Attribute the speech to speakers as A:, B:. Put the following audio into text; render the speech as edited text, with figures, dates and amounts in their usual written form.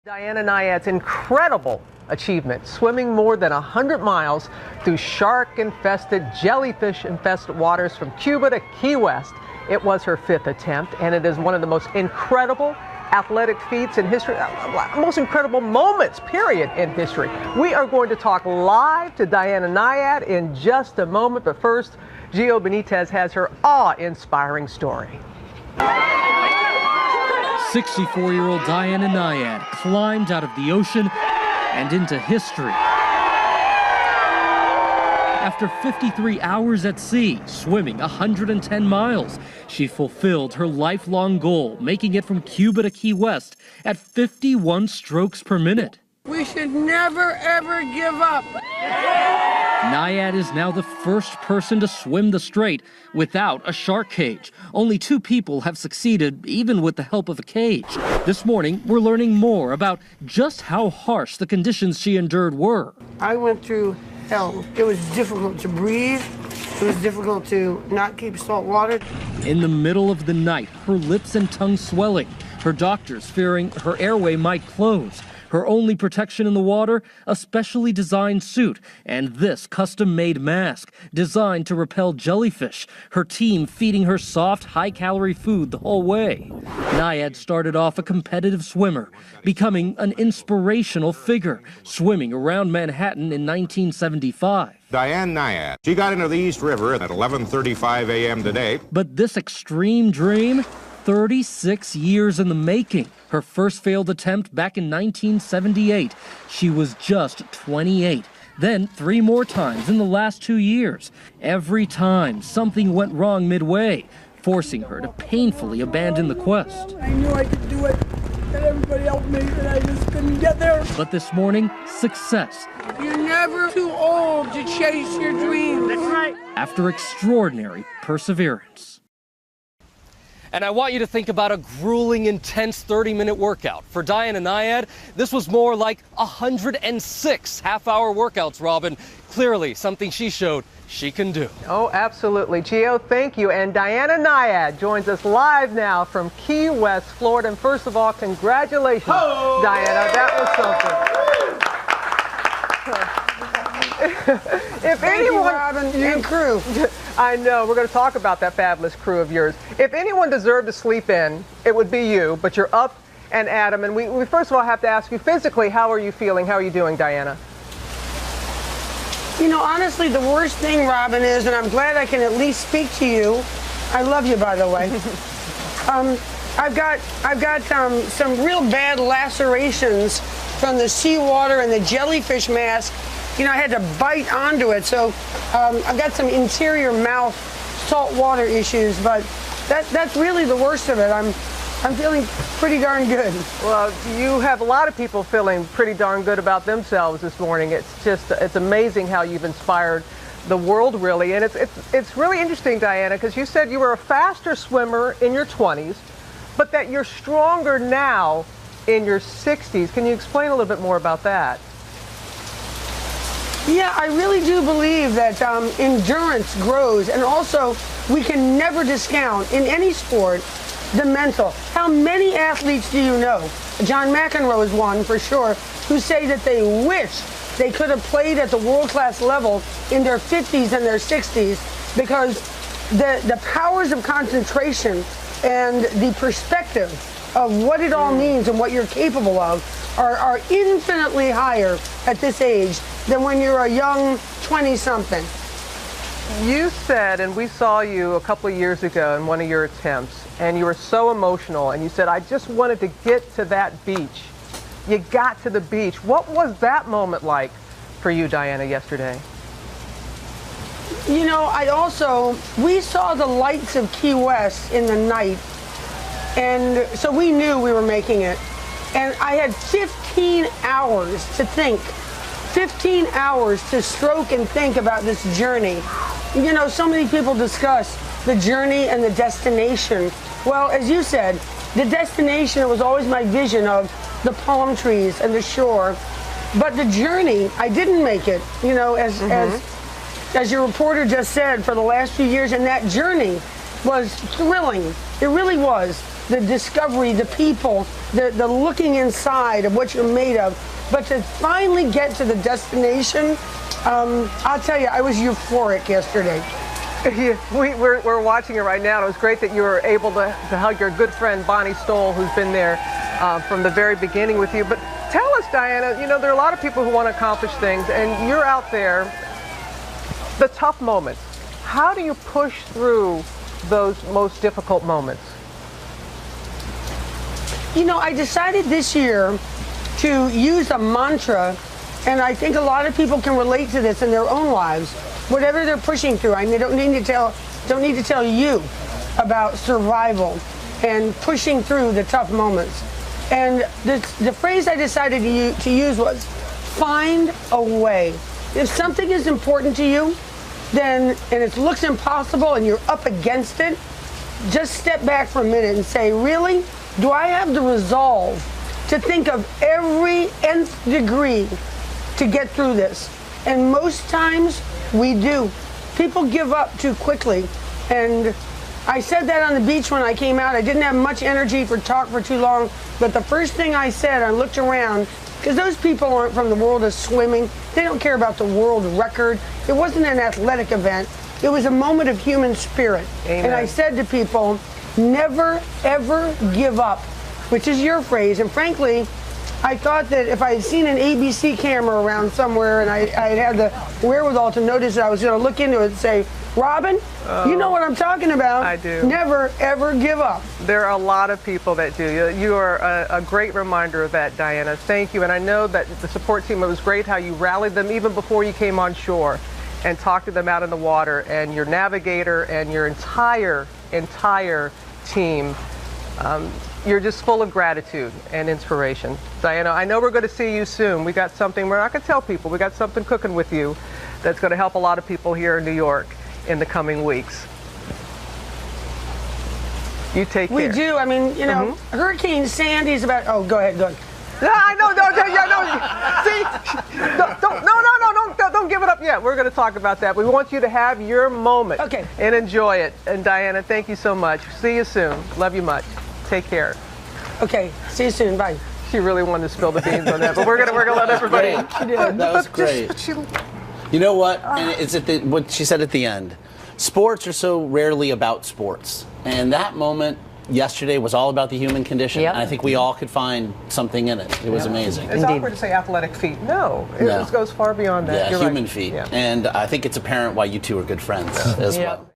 A: Diana Nyad's incredible achievement, swimming more than 100 miles through shark-infested, jellyfish-infested waters from Cuba to Key West. It was her 5th attempt, and it is one of the most incredible athletic feats in history, most incredible moments, period, in history. We are going to talk live to Diana Nyad in just a moment, but first, Gio Benitez has her awe-inspiring story.
B: 64-year-old Diana Nyad climbed out of the ocean and into history. After 53 hours at sea, swimming 110 miles, she fulfilled her lifelong goal, making it from Cuba to Key West at 51 strokes per minute.
C: We should never, ever give up.
B: Nyad is now the first person to swim the strait without a shark cage. Only 2 people have succeeded, even with the help of a cage. This morning, we're learning more about just how harsh the conditions she endured were.
C: I went through hell. It was difficult to breathe. It was difficult to not keep salt water.
B: In the middle of the night, her lips and tongue swelling, her doctors fearing her airway might close. Her only protection in the water, a specially designed suit, and this custom-made mask designed to repel jellyfish, her team feeding her soft, high-calorie food the whole way. Nyad started off a competitive swimmer, becoming an inspirational figure, swimming around Manhattan in 1975.
D: Diana Nyad, she got into the East River at 11:35 a.m. today.
B: But this extreme dream, 36 years in the making. Her first failed attempt back in 1978. She was just 28. Then 3 more times in the last 2 years. Every time, something went wrong midway, forcing her to painfully abandon the quest.
C: I knew I could do it, and everybody helped me, and I just couldn't get there.
B: But this morning, success.
C: You're never too old to chase your dreams. That's right.
B: After extraordinary perseverance. And I want you to think about a grueling, intense 30-minute workout. For Diana Nyad, this was more like 106 half-hour workouts, Robin. Clearly, something she showed she can do.
A: Oh, absolutely. Gio, thank you. And Diana Nyad joins us live now from Key West, Florida. And first of all, congratulations, Diana. That was something. If anyone,
C: Robin, and crew.
A: I know, we're going to talk about that fabulous crew of yours. If anyone deserved to sleep in, it would be you, but you're up and at 'em. And we first of all have to ask you physically, how are you feeling? How are you doing, Diana?
C: You know, honestly, the worst thing, Robin, is, and I'm glad I can at least speak to you. I love you, by the way. I've got some real bad lacerations from the seawater and the jellyfish mask. You know, I had to bite onto it, so I've got some interior mouth salt water issues, but that's really the worst of it. I'm feeling pretty darn good.
A: Well, you have a lot of people feeling pretty darn good about themselves this morning. It's amazing how you've inspired the world, really, and it's really interesting, Diana, because you said you were a faster swimmer in your 20s, but that you're stronger now in your 60s. Can you explain a little bit more about that?
C: Yeah, I really do believe that endurance grows, and also we can never discount in any sport the mental. How many athletes do you know? John McEnroe is one for sure, who say that they wish they could have played at the world-class level in their 50s and their 60s, because the powers of concentration and the perspective of what it all means and what you're capable of are infinitely higher at this age than when you're a young 20-something.
A: You said, and we saw you a couple of years ago in one of your attempts, and you were so emotional, and you said, I just wanted to get to that beach. You got to the beach. What was that moment like for you, Diana, yesterday?
C: You know, we saw the lights of Key West in the night, and so we knew we were making it. And I had 15 hours to think, 15 hours to stroke and think about this journey. You know, so many people discuss the journey and the destination. Well, as you said, the destination was always my vision of the palm trees and the shore. But the journey, I didn't make it, you know, as your reporter just said, for the last few years. And that journey was thrilling. It really was. the discovery, the people, the looking inside of what you're made of. But to finally get to the destination, I'll tell you, I was euphoric yesterday.
A: We're watching it right now. It was great that you were able to hug your good friend Bonnie Stoll, who's been there from the very beginning with you. But tell us, Diana, you know, there are a lot of people who want to accomplish things, and you're out there, the tough moments. How do you push through those most difficult moments?
C: You know, I decided this year to use a mantra, and I think a lot of people can relate to this in their own lives. Whatever they're pushing through, I don't need to tell you about survival and pushing through the tough moments. And the phrase I decided to use was, find a way. If something is important to you, then, and it looks impossible and you're up against it, just step back for a minute and say, really? Do I have the resolve to think of every nth degree to get through this? And most times we do. People give up too quickly. And I said that on the beach when I came out. I didn't have much energy for talk for too long, but the first thing I said, I looked around, because those people aren't from the world of swimming. They don't care about the world record. It wasn't an athletic event. It was a moment of human spirit.
A: Amen.
C: And I said to people, never, ever give up, which is your phrase. And frankly, I thought that if I had seen an ABC camera around somewhere and I had the wherewithal to notice it, I was going to look into it and say, Robin, you know what I'm talking about.
A: I do.
C: Never, ever give up.
A: There are a lot of people that do. You are a great reminder of that, Diana. Thank you. And I know that the support team, it was great how you rallied them even before you came on shore and talked to them out in the water, and your navigator and your entire team. You're just full of gratitude and inspiration. Diana, I know we're going to see you soon. We got something, we're not going to tell people, we got something cooking with you that's going to help a lot of people here in New York in the coming weeks. You take care.
C: We do. I mean, you know, Hurricane Sandy's about, oh, go ahead.
A: Yeah, I know. See, don't give it up yet. We're going to talk about that. We want you to have your moment and enjoy it. And Diana, thank you so much. See you soon. Love you much. Take care.
C: Okay. See you soon. Bye.
A: She really wanted to spill the beans on that, but we're gonna let everybody.
E: That was great. You know what? And it's at what she said at the end. Sports are so rarely about sports, and that moment yesterday was all about the human condition.
F: Yep.
E: And I think we all could find something in it. It was amazing.
A: It's awkward to say athletic feat. No, it just goes far beyond that.
E: Yeah,
A: You're
E: human
A: right.
E: feat.
A: Yeah.
E: And I think it's apparent why you two are good friends as well.